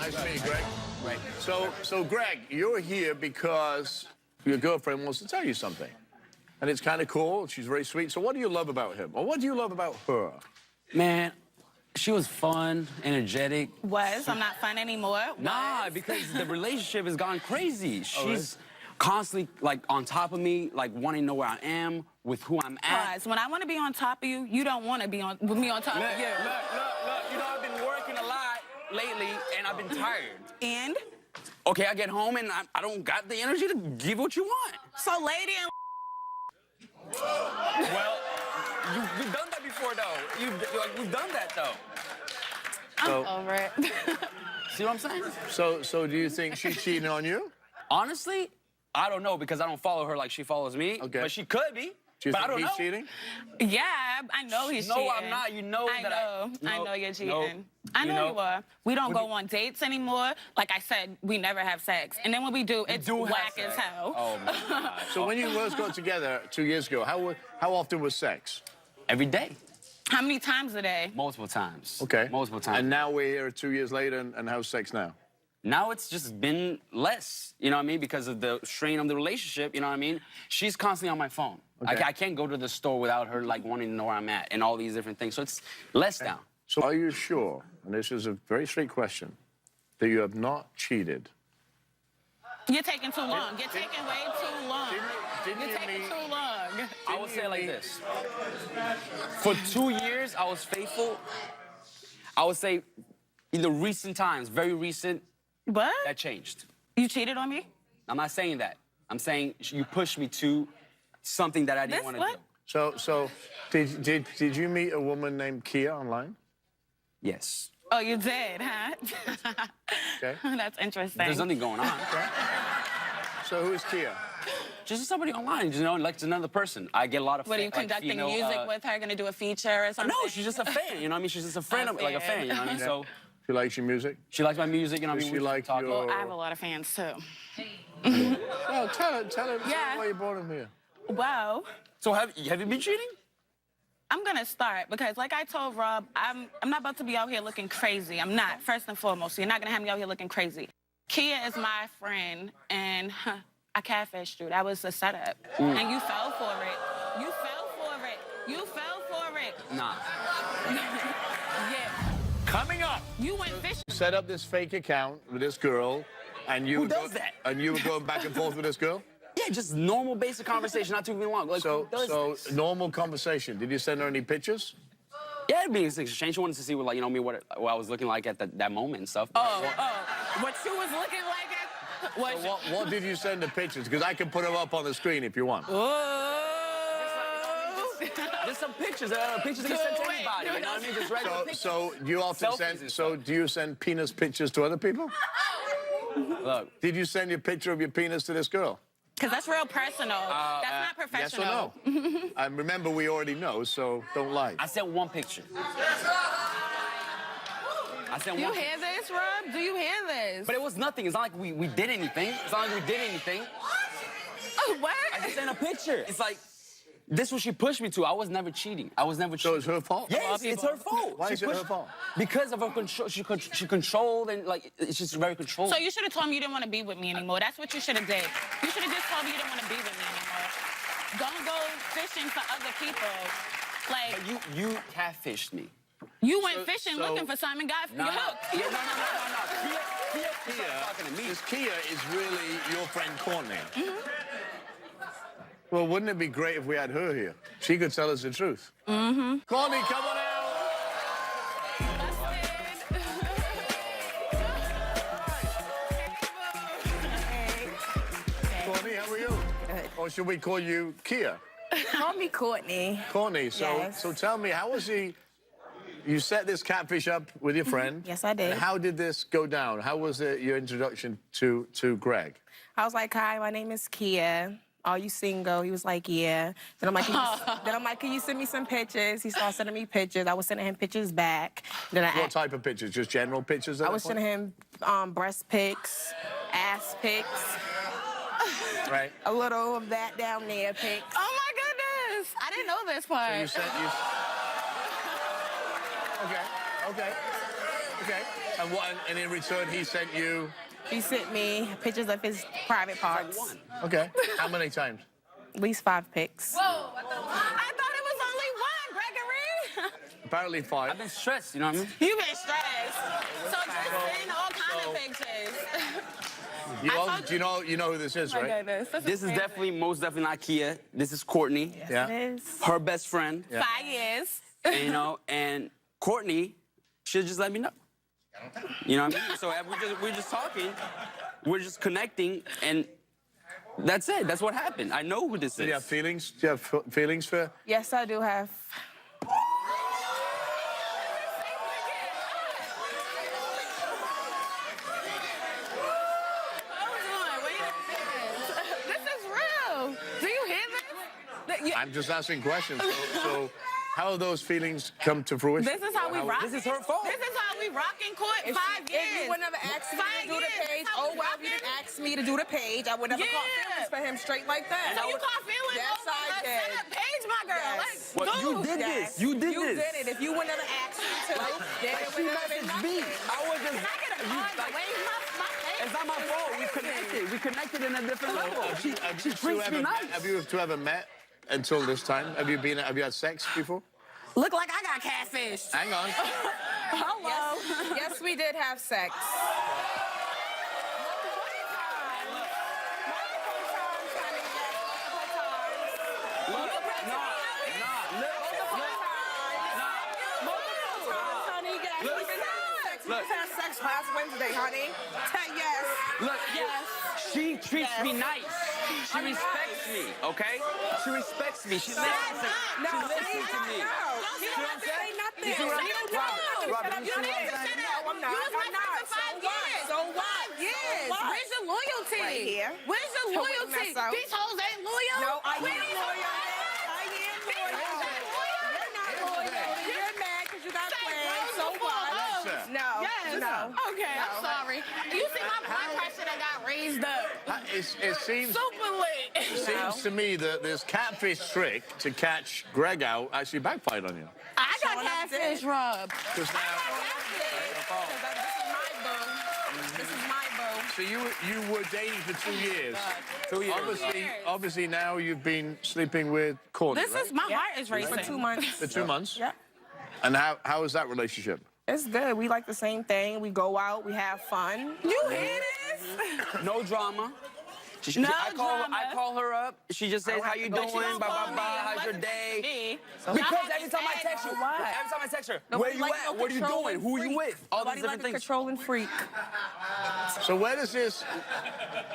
Nice to meet you, Greg. Right. So Greg, you're here because your girlfriend wants to tell you something. And it's kind of cool. She's very sweet. So what do you love about him? Or what do you love about her? Man, she was fun, energetic. I'm not fun anymore. Nah, because the relationship has gone crazy. Oh, really? She's constantly, like, on top of me, like, wanting to know where I am, with who I'm at. When I want to be on top of you, you don't want to be with me on top of you. Look. You know, I've been working a lot lately, and I've been tired. And? Okay, I get home, and I don't got the energy to give what you want. So, lady and... Well, we've done that before, though. We've done that, though. So, Over it. See what I'm saying? so do you think she's cheating on you? Honestly, I don't know because I don't follow her like she follows me. Okay. But she could be. Do you but I think don't he's know. cheating? Yeah, I know he's cheating. No, I'm not. You know I that I know you're cheating. no. I know You you know? are. We don't go on dates anymore. Like I said, we never have sex. And then when we do, it's do have whack sex. as hell. Oh, my God. So when you first got together 2 years ago, how often was sex? Every day. How many times a day? Multiple times. Okay. Multiple times. And now we're here 2 years later, and how's sex now? Now it's just been less, you know what I mean? Because of the strain of the relationship, you know what I mean? She's constantly on my phone. Okay. I can't go to the store without her, like, wanting to know where I'm at and all these different things. So it's less now. So are you sure, and this is a very straight question, that you have not cheated? You're taking too long. You're taking way too long. Didn't You're you taking mean- too long. I would say it like this. For 2 years, I was faithful. I would say in the recent times, very recent, What? that changed. You cheated on me? I'm not saying that. I'm saying you pushed me to something that I didn't This want to what? do. So did you meet a woman named Kia online? Yes. Oh, you did, huh? Okay. That's interesting. There's nothing going on. So who is Kia? Just somebody online, you know, like it's another person. I get a lot of What, are you like, conducting female, music with her? Gonna do a feature or something? No, she's just a fan, you know what I mean? She's just a friend of, like a fan, you know what I mean? So She likes your music? she likes my music, you know what I Does mean? she We like talk- your- Well, I have a lot of fans, too. Well, tell her Yeah. why you brought him here. Well, So have you been cheating? I'm gonna start because, like I told Rob, I'm not about to be out here looking crazy. I'm not, first and foremost. So you're not gonna have me out here looking crazy. Kia is my friend, and I catfished you. That was a setup, and you fell for it. You fell for it. You fell for it. Nah. Yeah. Coming up, You went fishing. set up this fake account with this girl, and you Who were does that? And you were going back and forth with this girl? Yeah, just normal basic conversation, not too long. Like, So, who does this? normal conversation. Did you send her any pictures? Yeah, it'd be an exchange. She wanted to see what, like, you know me, what I was looking like at that moment and stuff. What you was looking like at? What did you send the pictures? Because I can put them up on the screen if you want. There's some pictures that you can send to anybody, you know what I mean? Just regular pictures. So do you often Selfies send? and So stuff. do you send penis pictures to other people? Look, Did you send your picture of your penis to this girl? Because that's real personal. That's not Yes or professional. no? And remember, we already know, so don't lie. I sent one picture. I sent Do you one hear this, Rob? Do you hear this? But it was nothing. It's not like we did anything. It's not like we did anything. What? I just sent a picture. It's like, this is what she pushed me to. I was never cheating. I was never So cheating. it's her fault? Yes, it's her fault. Why She is it her pushed- fault? Because of her control. She controlled and, like, it's just very controlled. So you should have told me you didn't want to be with me anymore. That's what you should have did. You should have just told me you didn't want to be with me anymore. Don't go fishing for other people. Like, But you catfished me. you went fishing so- looking for Simon got No, no. hooked. Yeah, no. Kia talking to me. This Kia is really your friend Courtney. Mm-hmm. Well, wouldn't it be great if we had her here? She could tell us the truth. Mm-hmm. Courtney, come on out. Courtney, how are you? Good. Or should we call you Kia? Call me Courtney. Courtney, Yes. so tell me, how was he? You set this catfish up with your friend. Yes, I did. And how did this go down? How was your introduction to Greg? I was like, "Hi, my name is Kia. Are you single?" He was like, "Yeah." Then I'm like, "Can you send me some pictures?" He started sending me pictures. I was sending him pictures back. Then What type of pictures? Just general pictures? at I that was point? sending him breast pics, ass pics, Right. a little of that down there pics. Oh my goodness! I didn't know this part. You sent you. Okay. Okay. Okay. And what? And in return, he sent you. He sent me pictures of his private parts. One. Okay. How many times? At least 5 pics. I thought it was only one, Gregory. Apparently 5. I've been stressed, you know what I mean? You've been stressed. So just send all kind of pictures. You know who this is, right? This is most definitely not Kia. This is Courtney, Yeah. It is. her best friend. 5 years. And, you know, and Courtney should just let me know. You know what I mean? So we're just talking, we're just connecting, and that's it. That's what happened. I know who this Do you have is. feelings? Do you have feelings for? Yes, I do have. Hold on, wait a minute. This is real. Do you hear this? I'm just asking questions. So how have those feelings come to fruition? This is how we rock. This is her fault. This is how we rock in court. If 5 years. you would never ask me 5 to do the years. page, That's how oh we well, you rockin'. didn't ask me to do the page. I would never caught Yeah. feelings for him straight like that. So you caught feelings Yes, over I a did. setup page, my girl. Yes. Like, What, you dude. did Yes. this. You did You this. did it. If you would never ask me to, then it She would never been messaged me. nothing. I was just. Can I get a you- card to wave my face? It's not my fault. We connected. We connected in a different level. She Have you two treats me nice. Have you two ever met until this time? Have you had sex before? Look like I got catfish. Hang on. Hello. Yes, we did have sex. Look, Look. We had sex last Wednesday, honey. Yes. Look, she treats me nice. She respects me, okay? She respects me. She listens to, No, she listens to me. You don't have to say nothing. You see what I'm You saying? don't. Robert, you You see what I'm don't saying? No, I'm not. You was my I'm not. friend for 5 years. So what? 5 years. What? Where's your loyalty? Right here. Where's your To loyalty? witness out. These hoes ain't loyal. No, I Where am these loyal. hoes at? I am These loyal. hoes ain't loyal. You're not loyal. You're mad because you got Say plans. bros So before what? hoes. No. Yes. No. Okay, I'm sorry. You see my blood pressure that got raised up. It seems Super lit. seems to me that this catfish trick to catch Greg out actually backfired on you. I got Showing up catfish dead. rub. Because now, This is my boo. so you were dating for 2 years. 2 years. Obviously now you've been sleeping with Courtney, This right? is my heart is racing. For 2 months. For 2 months. Yeah. And how is that relationship? It's good. We like the same thing. We go out. We have fun. You hear this? No drama. No I drama. call her up. She just says, I "How have you to go. doing? She don't Blah call blah me blah. How's your unless it's day?" me. Because Y'all every time I just text you, said- every time I text her, Nobody where you like at? no What are you controlling doing? Who are you freak. with? All Nobody these different like a things. controlling freak. So where does this?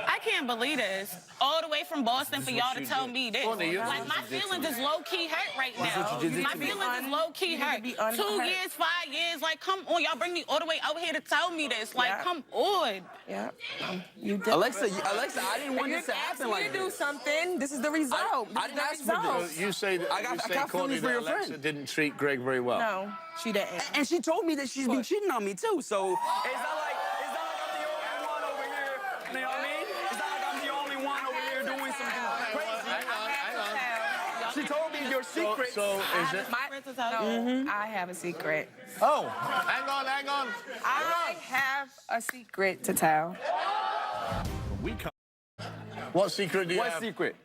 I can't believe this. All the way from Boston for y'all to tell me this. Courtney, you- Like, my feelings is low-key hurt right now. what you did My to me. feelings is low-key You need to hurt. be 2 unhurt. years, 5 years. Like, come on. Y'all bring me all the way out here to tell me this. Like, Yeah. come on. Yeah. You did. Alexa, I didn't want You this to asked happen me like to do this. something. This is the result. I This didn't is ask the for result. this. You say that I got Courtney feelings for that your Alexa friend. didn't treat Greg very well. No, she didn't. And she told me that she's been cheating on me too. So it's not like I'm the only one over here. You know what I mean? It's not like I'm the only one over here doing something crazy. Hang on. She told me your secret. So is it? I have a secret. Oh, hang on. I have a secret to tell. We come. What secret do you What have? secret?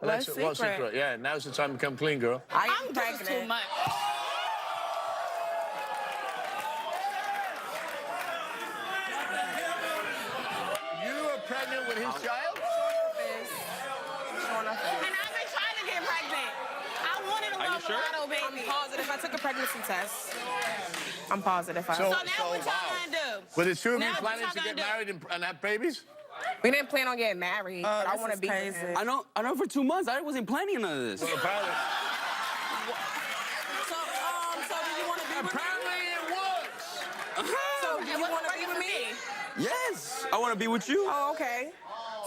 Alexa, What what secret? secret? Yeah, now's the time to come clean, girl. I I'm am this is too pregnant. much. You are pregnant with his child? Showing up. And I've been trying to get pregnant. I wanted a mulatto I'm baby. positive. I took a pregnancy test. I'm positive. So- So now what y'all wow. gonna do? Were the two of you Now what planning y'all to get gonna do? married and have babies? We didn't plan on getting married, but I this want to is be with crazy. him. I know for 2 months I wasn't planning none of this. Well, apparently. So do you want to be with me? Apparently it was. So do you What's want to be working with for me? Yes, I want to be with you. Oh, okay.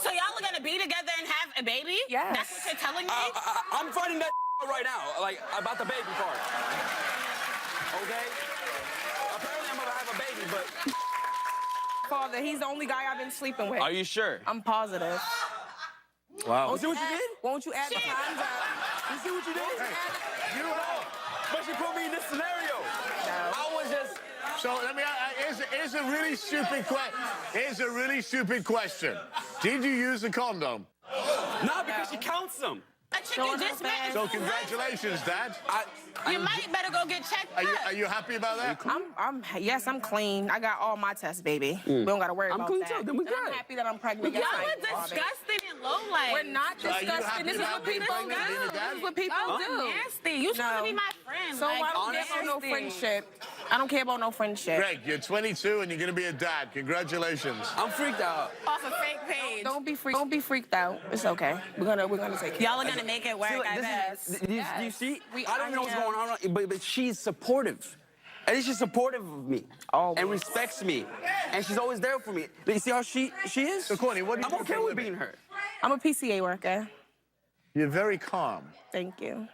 So y'all are gonna be together and have a baby? Yes. That's what you're telling me? I'm finding that right now, like about the baby part. Okay? Apparently I'm gonna have a baby, but Father, he's the only guy I've been sleeping with. are you sure? I'm positive. Wow. See what you did? Won't you add the times up? You see what you did? You know. But she put me in this scenario. I was just. So let me. Here's a really stupid question. Here's a really stupid question. Did you use a condom? No, because she counts them. A chicken just met. So congratulations, Dad. You might better go get checked Are you happy about that? Yes, I'm clean. I got all my tests, baby. We don't gotta worry I'm about clean that. too. Then we And I'm good. happy that I'm pregnant. Y'all Yes, are I am. disgusting and low life. We're not Are you disgusting. happy This is about what being people pregnant and being a do. dad? This is what people Oh, do. nasty. You supposed to be my friend. So like, I don't care about no nasty. friendship. I don't care about no friendship. Greg, you're 22 and you're going to be a dad. Congratulations. I'm freaked out. Off a fake page. Don't be freaked out. It's okay. We're gonna take care. Y'all are gonna make it work, See, I this bet. is, do you see? We I don't know what's are. going on, but she's supportive. At least she's supportive of me Always. and respects me, and she's always there for me. You see how she is? So, Courtney, what do you I'm do okay for a with living? being her. I'm a PCA worker. You're very calm. Thank you.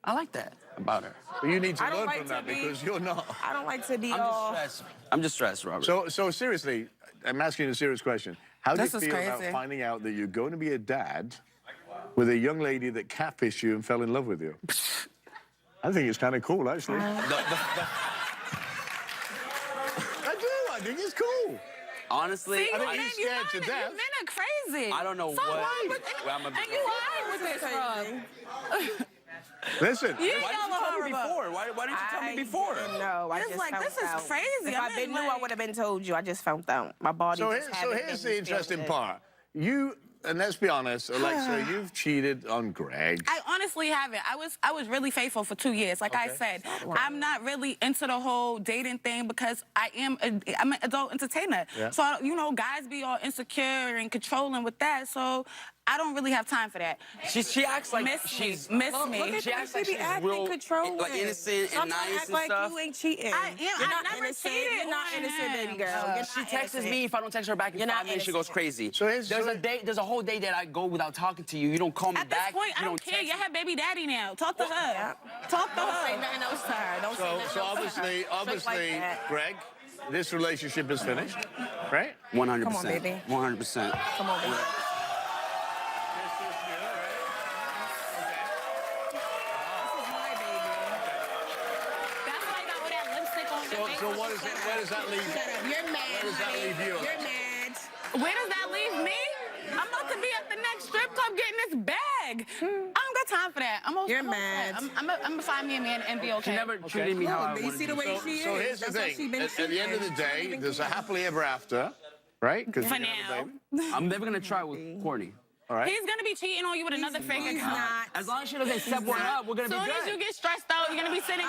I like that about her. But you need to I don't learn like from to that be- because you're not. I don't like to be I'm all. just stressed. I'm just stressed, Robert. So seriously, I'm asking you a serious question. How do you This is feel about crazy. finding out that you're going to be a dad with a young lady that catfished you and fell in love with you? I think it's kind of cool, actually. I think it's cool. honestly, See, I think men, he's you scared to men- death. you men are crazy. I don't know so what- wrong with well, I'm a- and you lying with this, Rob. Listen, why You didn't y'all you are tell me horrible. before? Why didn't you tell me before? No, I It's just like, found this is out. crazy. If I I'd mean, been new, I like- would have been told you. I just found out. My body. so, just so haven't here's made the me feel interesting good. part. You, and let's be honest, Alexa, you've cheated on Greg. I honestly haven't. I was really faithful for 2 years. Like I Okay. said, I'm not really into the whole dating thing because I'm an adult entertainer. Yeah. So you know, guys be all insecure and controlling with that. So I don't really have time for that. She acts like Miss she's me, miss Look me. at She that. acts She like be she's acting real, controlling. like innocent and Sometimes nice act and like stuff. you ain't cheating. I am. You're I've not never innocent. cheated You're not on innocent, baby him. girl. You're She not texts innocent. me if I don't text her back in You're 5 not minutes. She goes innocent. crazy. So here's- there's so- a day. There's a whole day that I go without talking to you. You don't call me At this back. point, I you don't care. text You me. have baby daddy now. Talk to her. Yeah. Talk to Don't say her. nothing else to her. Don't say So, nothing so else to her. obviously, Straight like that. Greg, this relationship is finished, right? 100%. Come on, baby. 100%. Come on, baby. That's why you got all that lipstick on your face. So what is it? Where does that leave? Shut up. You're mad. Where does that honey. leave you? You're mad. Where does that leave me? I'm about to be at the next strip club getting this bag. I don't got time for that. You're mad. I'm gonna find me a man and be okay. She never treated me how I Look, you wanted see the to. way she is. So here's the That's how she thing. been At the end of the treated. day, there's a happily ever after, right? 'Cause For you're gonna have a now. baby. I'm never gonna try with Courtney. All right. He's gonna be cheating on you with another fake He's account. not. As long as she doesn't step one up, we're gonna As be soon as you good. get stressed out, you're gonna be sitting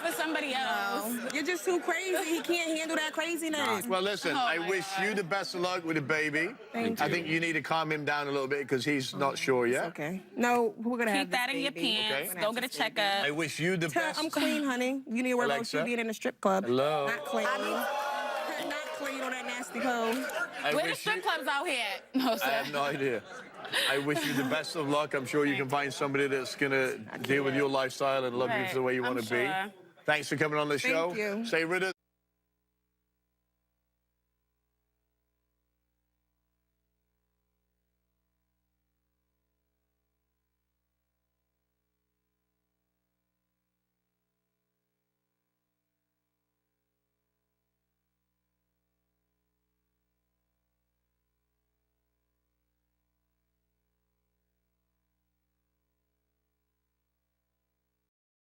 for somebody else. No. You're just too crazy. He can't handle that craziness. Well, listen, Oh, I my wish God. you the best of luck with the baby. Thank I you. think you need to calm him down a little bit because he's not sure yet. Okay. No, we're gonna have Keep that this in your baby. pants. Okay. Go get a checkup. I wish you the Tell- best. I'm clean, honey. You need to worry about Alexa? you being in a strip club. Hello? Not clean. Not clean on that nasty pole. I Where the wish strip you- clubs out here? No, I sir. have no idea. I wish you the best of luck. I'm sure you can find somebody that's going to deal with your lifestyle and love you Right. for the way you I'm want to be. sure. Thanks for coming on the show. you. Stay with us.